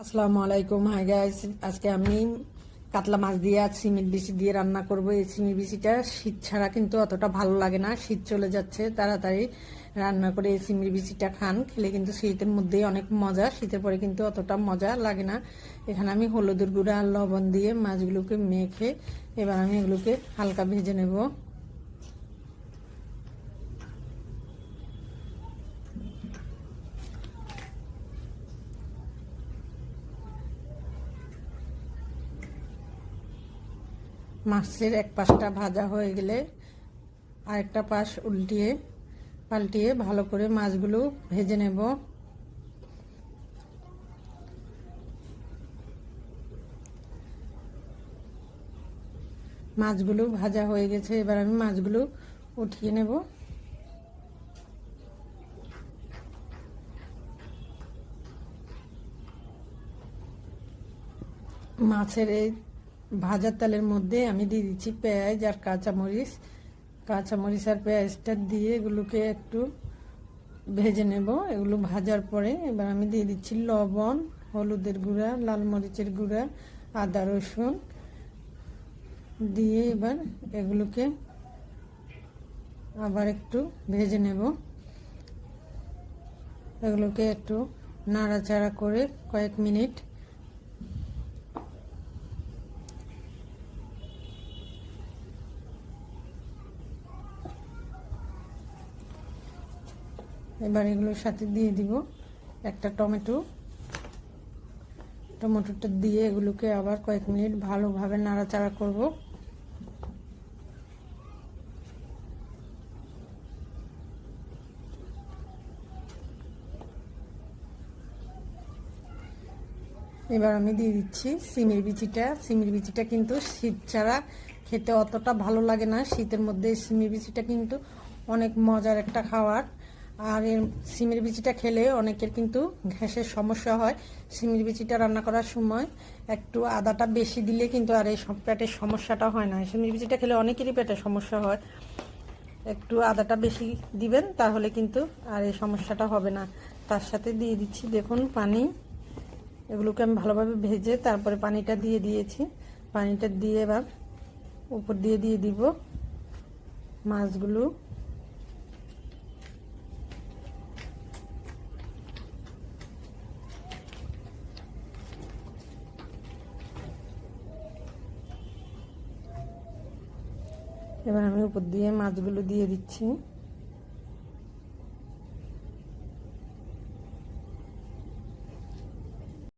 আসসালামু আলাইকুম। Hi guys, আজকে আমি কাতলা মাছ দিয়ে আর সিমের বিচি দিয়ে রান্না করব। এই সিমের বিচিটা শীত ছাড়া কিন্তু অতটা ভালো লাগে না। শীত চলে যাচ্ছে, তাড়াতাড়ি রান্না করে এই সিমের বিচিটা খান, খেলে কিন্তু শীতের মধ্যেই অনেক মজা, শীতের পরে কিন্তু অতটা মজা লাগে না। এখানে আমি হলুদের গুঁড়া আর লবণ দিয়ে মাছগুলোকে মেখে এবার আমি এগুলোকে হালকা ভেজে নেব। মাছের এক পাশটা ভাজা হয়ে গেলে আরেকটা পাশ উল্টিয়ে পাল্টিয়ে ভালো করে মাছগুলো ভেজে নেব। মাছগুলো ভাজা হয়ে গেছে, এবার আমি মাছগুলো উঠিয়ে নেব। মাছের এই ভাজা তেলের মধ্যে আমি দিয়ে দিচ্ছি পেঁয়াজ আর কাঁচামরিচ আর পেঁয়াজটা দিয়ে এগুলোকে একটু ভেজে নেব। এগুলো ভাজার পরে এবার আমি দিয়ে দিচ্ছি লবণ, হলুদের গুঁড়া, লাল মরিচের গুঁড়া, আদা রসুন দিয়ে এবার এগুলোকে আবার একটু ভেজে নেব। এগুলোকে একটু নাড়াচাড়া করে কয়েক মিনিট এবার এগুলোর সাথে দিয়ে দিব একটা টমেটোটা দিয়ে এগুলোকে আবার কয়েক মিনিট ভালোভাবে নাড়াচাড়া করব। এবার আমি দিয়ে দিচ্ছি সিমের বিচিটা কিন্তু শীত ছাড়া খেতে অতটা ভালো লাগে না। শীতের মধ্যে সিমের বিচিটা কিন্তু অনেক মজার একটা খাবার। আর এর সিমের বিচিটা খেলে অনেকের কিন্তু গ্যাসের সমস্যা হয়। সিমের বিচিটা রান্না করার সময় একটু আদাটা বেশি দিলে কিন্তু আর এই সব পেটের সমস্যাটা হয় না। সিমের বিচিটা খেলে অনেকেরই পেটের সমস্যা হয়, একটু আদাটা বেশি দিবেন, তাহলে কিন্তু আর এই সমস্যাটা হবে না। তার সাথে দিয়ে দিচ্ছি দেখুন পানি। এগুলোকে আমি ভালোভাবে ভেজে তারপরে পানিটা দিয়ে দিয়েছি। পানিটা দিয়ে এবার উপর দিয়ে দিব মাছগুলো। এবার আমি উপর দিয়ে মাছগুলো দিয়ে দিচ্ছি।